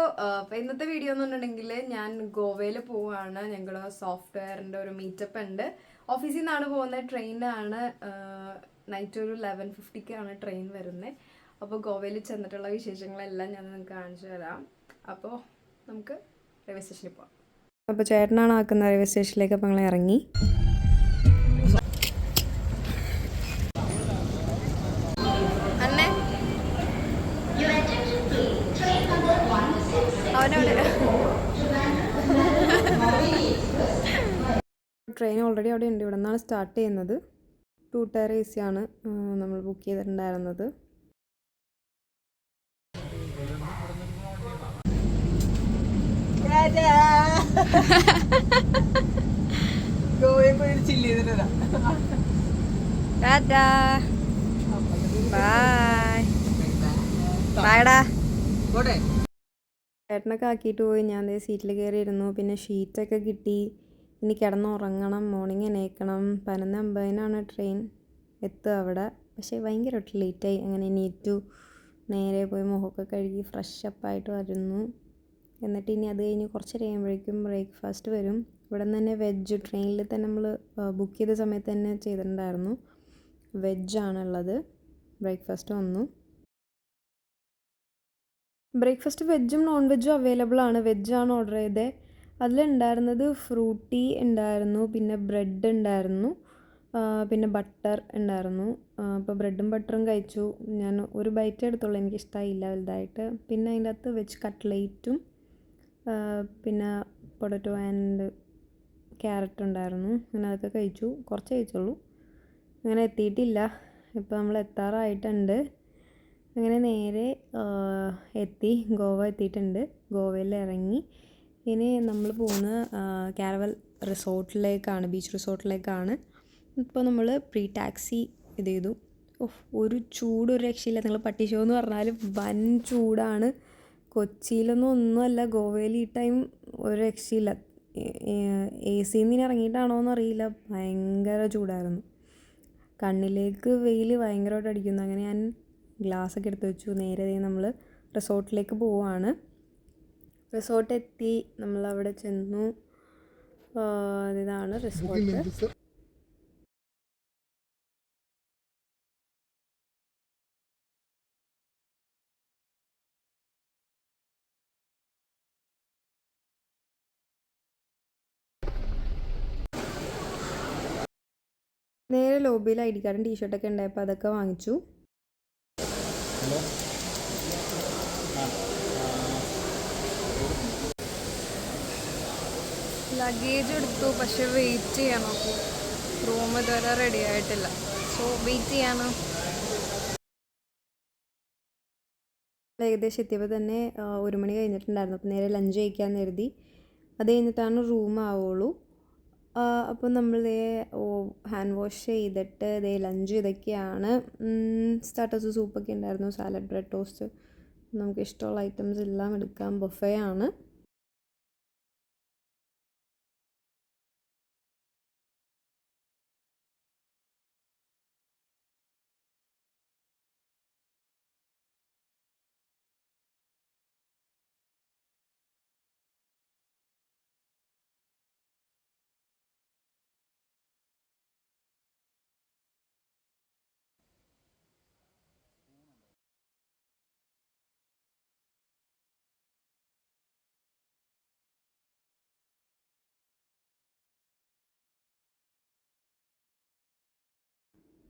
അപ്പോൾ ഇന്നത്തെ വീഡിയോ എന്ന് പറഞ്ഞിട്ടുണ്ടെങ്കിൽ ഞാൻ ഗോവയിൽ പോവാണ്. ഞങ്ങൾ സോഫ്റ്റ്വെയറിൻ്റെ ഒരു മീറ്റപ്പ് ഉണ്ട്. ഓഫീസിൽ നിന്നാണ് പോകുന്നത്. ട്രെയിനാണ്. നൈറ്റ് ഒരു 11:50-ക്കാണ് ട്രെയിൻ വരുന്നത്. അപ്പോൾ ഗോവയിൽ ചെന്നിട്ടുള്ള വിശേഷങ്ങളെല്ലാം ഞാൻ നിങ്ങൾക്ക് കാണിച്ചു തരാം. അപ്പോൾ നമുക്ക് റെയിൽവേ സ്റ്റേഷനിൽ പോകാം. അപ്പോൾ ചേട്ടനാണ് ആക്കുന്ന റെയിൽവേ സ്റ്റേഷനിലേക്ക്. അപ്പോൾ ഞങ്ങൾ ഇറങ്ങി. ട്രെയിൻ ഓൾറെഡി അവിടെ ഉണ്ട്. ഇവിടെ നിന്നാണ് സ്റ്റാർട്ട് ചെയ്യുന്നത്. 2 ടയർ AC ആണ് നമ്മൾ ബുക്ക് ചെയ്തിട്ടുണ്ടായിരുന്നത്. ചേട്ടനൊക്കെ ആക്കിയിട്ട് പോയി. ഞാൻ സീറ്റിൽ കയറിയിരുന്നു. പിന്നെ ഷീറ്റൊക്കെ കിട്ടി. ഇനി കിടന്നുറങ്ങണം. മോർണിംഗ് എണീക്കണം. 11:50-നാണ് ട്രെയിൻ എത്തുക അവിടെ. പക്ഷേ ഭയങ്കരമായിട്ട് ലേറ്റായി. അങ്ങനെ എണീറ്റു. നേരെ പോയി മുഖമൊക്കെ കഴുകി ഫ്രഷപ്പായിട്ട് വരുന്നു. എന്നിട്ട് ഇനി അത് കഴിഞ്ഞ് കുറച്ച് കഴിയുമ്പോഴേക്കും ബ്രേക്ക്ഫാസ്റ്റ് വരും. ഇവിടെ നിന്ന് തന്നെ വെജ് ട്രെയിനിൽ തന്നെ നമ്മൾ ബുക്ക് ചെയ്ത സമയത്ത് തന്നെ ചെയ്തിട്ടുണ്ടായിരുന്നു. വെജാണുള്ളത്. ബ്രേക്ക്ഫാസ്റ്റ് വന്നു. ബ്രേക്ക്ഫാസ്റ്റ് വെജും നോൺ വെജും അവൈലബിൾ ആണ്. വെജാണ് ഓർഡർ ചെയ്തത്. അതിലുണ്ടായിരുന്നത് ഫ്രൂട്ടി ഉണ്ടായിരുന്നു, പിന്നെ ബ്രെഡ് ഉണ്ടായിരുന്നു, പിന്നെ ബട്ടർ ഉണ്ടായിരുന്നു. അപ്പോൾ ബ്രെഡും ബട്ടറും കഴിച്ചു. ഞാൻ ഒരു ബൈറ്റ് എടുത്തുള്ളൂ, എനിക്കിഷ്ടമായില്ല വലുതായിട്ട്. പിന്നെ അതിൻ്റെ അകത്ത് വെജ് കട്ട്ലേറ്റും പിന്നെ പൊട്ടറ്റോ ആൻഡ് ക്യാരറ്റ് ഉണ്ടായിരുന്നു. അങ്ങനെ അതൊക്കെ കഴിച്ചു. കുറച്ച് കഴിച്ചുള്ളൂ. അങ്ങനെ എത്തിയിട്ടില്ല. ഇപ്പോൾ നമ്മൾ എത്താറായിട്ടുണ്ട്. അങ്ങനെ നേരെ എത്തി. ഗോവ എത്തിയിട്ടുണ്ട്. ഗോവയിൽ ഇറങ്ങി. ഇനി നമ്മൾ പോകുന്നത് കാരവൽ റിസോർട്ടിലേക്കാണ്, ബീച്ച് റിസോർട്ടിലേക്കാണ്. ഇപ്പോൾ നമ്മൾ പ്രീ ടാക്സി ഇത് ചെയ്തു. ഒരു ചൂട് ഒരു രക്ഷയില്ല. നിങ്ങൾ പട്ടി ഷോ എന്ന് പറഞ്ഞാൽ വൻ ചൂടാണ്. കൊച്ചിയിലൊന്നും ഒന്നുമല്ല, ഗോവയിൽ ഈ ടൈം ഒരു രക്ഷയില്ല. AC നിന്ന് ഇറങ്ങിയിട്ടാണോ എന്നറിയില്ല, ഭയങ്കര ചൂടായിരുന്നു. കണ്ണിലേക്ക് വെയിൽ ഭയങ്കരമായിട്ട് അടിക്കുന്നു. അങ്ങനെ ഞാൻ ഗ്ലാസ്സൊക്കെ എടുത്ത് വെച്ചു. നേരെ നമ്മൾ റിസോർട്ടിലേക്ക് പോവുകയാണ്. റിസോർട്ട് എത്തി. നമ്മളവിടെ ചെന്നു. ഇതാണ് റിസോർട്ട്. നേരെ ലോബിയിൽ ID കാർഡും ടീഷർട്ടൊക്കെ ഉണ്ടായപ്പോൾ അതൊക്കെ വാങ്ങിച്ചു. ലഗേജ് എടുത്തു. പക്ഷെ വെയിറ്റ് ചെയ്യണം. റൂം ഇതുവരെ റെഡി ആയിട്ടില്ല. സോ വെയിറ്റ് ചെയ്യണം. ഏകദേശം എത്തിയപ്പോൾ തന്നെ 1 മണി കഴിഞ്ഞിട്ടുണ്ടായിരുന്നു. അപ്പോൾ നേരെ ലഞ്ച് കഴിക്കാൻ കരുതി. അത് കഴിഞ്ഞിട്ടാണ് റൂം ആവുള്ളൂ. അപ്പോൾ നമ്മൾ ഹാൻഡ് വാഷ് ചെയ്തിട്ട് ലഞ്ച് ഇതൊക്കെയാണ്. സ്റ്റാർട്ടേഴ്സ് സൂപ്പൊക്കെ ഉണ്ടായിരുന്നു, സാലഡ്, ബ്രെഡ് ടോസ്റ്റ്. നമുക്ക് ഇഷ്ടമുള്ള ഐറ്റംസ് എല്ലാം എടുക്കാം. ബൊഫേ ആണ്.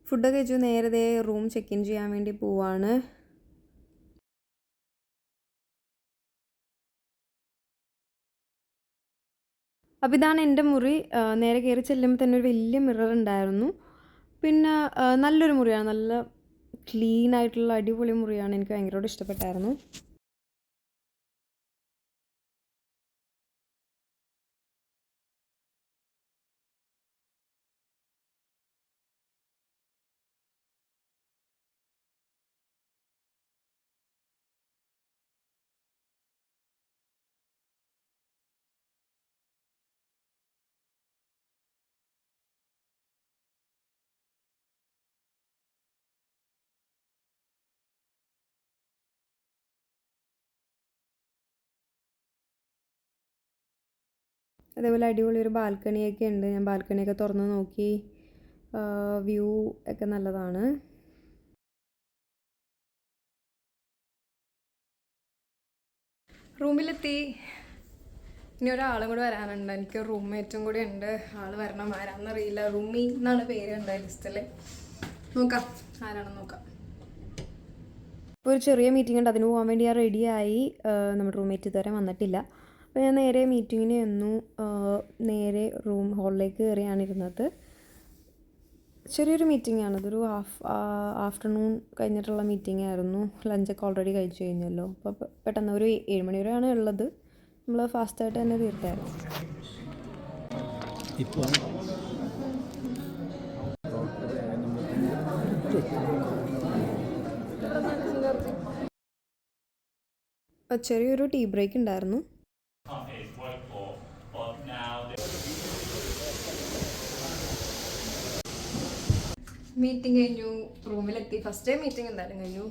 ഫുഡൊക്കെ കഴിച്ചു. നേരത്തെ റൂം ചെക്ക് ഇൻ ചെയ്യാൻ വേണ്ടി പോവാണ്. അപ്പോൾ ഇതാണ് എൻ്റെ മുറി. നേരെ കയറി ചെല്ലുമ്പോൾ തന്നെ ഒരു വലിയ മിറർ ഉണ്ടായിരുന്നു. പിന്നെ നല്ലൊരു മുറിയാണ്. നല്ല ക്ലീൻ ആയിട്ടുള്ള അടിപൊളി മുറിയാണ്. എനിക്ക് ഭയങ്കരമായിട്ട് ഇഷ്ടപ്പെട്ടായിരുന്നു. അതേപോലെ അടിപൊളി ഒരു ബാൽക്കണിയൊക്കെ ഉണ്ട്. ഞാൻ ബാൽക്കണിയൊക്കെ തുറന്ന് നോക്കി. വ്യൂ ഒക്കെ നല്ലതാണ്. റൂമിലെത്തി. ഇനി ഒരാളും കൂടെ വരാനുണ്ട്. എനിക്ക് റൂംമേറ്റും കൂടി ഉണ്ട്. ആൾ വരണം, ആരാണെന്നറിയില്ല. റൂമി എന്നാണ് പേര് ഉണ്ട് ലിസ്റ്റിൽ. നോക്കാം ആരാണെന്ന് നോക്കാം. ഇപ്പോൾ ഒരു ചെറിയ മീറ്റിംഗ് ഉണ്ട്, അതിന് പോകാൻ വേണ്ടി ഞാൻ റെഡിയായി. നമ്മുടെ റൂംമേറ്റ് ഇതുവരെ വന്നിട്ടില്ല. അപ്പോൾ ഞാൻ നേരെ മീറ്റിങ്ങിന് ചെന്നു. നേരെ ഹാളിലേക്ക് കയറിയാണ് ഇരുന്നത്. ചെറിയൊരു മീറ്റിംഗ് ആണ്. ഇതൊരു ആഫ്റ്റർനൂൺ കഴിഞ്ഞിട്ടുള്ള മീറ്റിംഗ് ആയിരുന്നു. ലഞ്ചൊക്കെ ഓൾറെഡി കഴിച്ചു കഴിഞ്ഞല്ലോ. അപ്പോൾ പെട്ടെന്ന് ഒരു 7 മണി വരെയാണ് ഉള്ളത്. നമ്മൾ ഫാസ്റ്റായിട്ട് തന്നെ തീർത്തായിരുന്നു. ഇപ്പോൾ ചെറിയൊരു ടീ ബ്രേക്ക് ഉണ്ടായിരുന്നു. മീറ്റിംഗ് കഴിഞ്ഞു, റൂമിലെത്തി. ഫസ്റ്റ് ടൈം മീറ്റിംഗ് എന്തായാലും കഴിഞ്ഞു.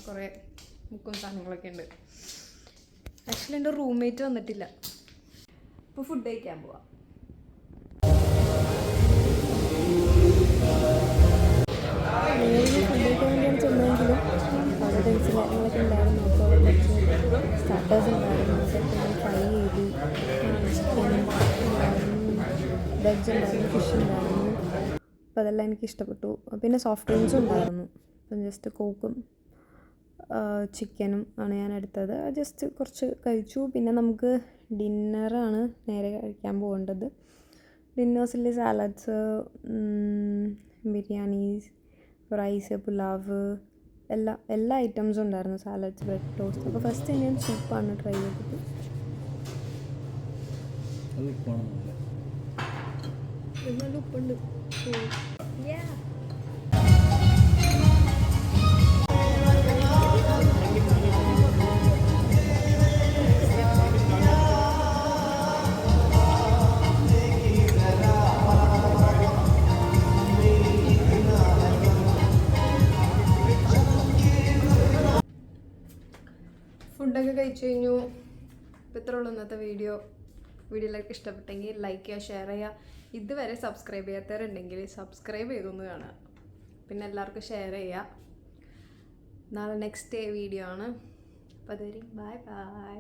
കുറേ ബുക്കും സാധനങ്ങളൊക്കെ ഉണ്ട്. ആക്ച്വലി എൻ്റെ റൂംമേറ്റ് വന്നിട്ടില്ല. ഇപ്പോൾ ഫുഡ് കഴിക്കാൻ പോവാം. ഫുഡ് കഴിക്കാൻ വേണ്ടിയാണ് ചെന്നതെങ്കിലും അവിടെ ഡ്രിങ്ക്സ് കാര്യങ്ങളൊക്കെ ഉണ്ടായിരുന്നു. അപ്പോൾ കുറച്ച് സ്റ്റാർട്ടേഴ്സ് ഉണ്ടായിരുന്നു. അതൊക്കെ ഫ്രൈ ചെയ്തു. ചിക്കൻ ഉണ്ടായിരുന്നു, വെജ് ഉണ്ടായിരുന്നു, ഫിഷ് ഉണ്ടായിരുന്നു. അപ്പോൾ അതെല്ലാം എനിക്ക് ഇഷ്ടപ്പെട്ടു. പിന്നെ സോഫ്റ്റ് ഡ്രിങ്ക്സും ഉണ്ടായിരുന്നു. അപ്പം ജസ്റ്റ് കോക്കും ചിക്കനും ആണ് ഞാൻ എടുത്തത്. ജസ്റ്റ് കുറച്ച് കഴിച്ചു. പിന്നെ നമുക്ക് ഡിന്നറാണ് നേരെ കഴിക്കാൻ പോകേണ്ടത്. ഡിന്നേഴ്സിൽ സാലഡ്സ്, ബിരിയാണീസ്, റൈസ്, പുലാവ്, എല്ലാ ഐറ്റംസും ഉണ്ടായിരുന്നു. Salads, bread toast. അപ്പോൾ ഫസ്റ്റ് ഞാൻ സൂപ്പാണ് ട്രൈ ചെയ്തത്. നല്ല ഉപ്പുണ്ട്. ഫുഡൊക്കെ കഴിച്ചു കഴിഞ്ഞു. ഇപ്പോൾ ഇത്ര ഉള്ളൂ ഇന്നത്തെ വീഡിയോയിലൊക്കെ ഇഷ്ടപ്പെട്ടെങ്കിൽ ലൈക്ക് ചെയ്യുക, ഷെയർ ചെയ്യുക. ഇതുവരെ സബ്സ്ക്രൈബ് ചെയ്യാത്തവരുണ്ടെങ്കിൽ സബ്സ്ക്രൈബ് ചെയ്തൊന്ന് കാണുക. പിന്നെ എല്ലാവർക്കും ഷെയർ ചെയ്യുക. നാളെ നെക്സ്റ്റ് വീഡിയോ ആണ്. അപ്പോൾ അതുവരെ ബൈ ബൈ.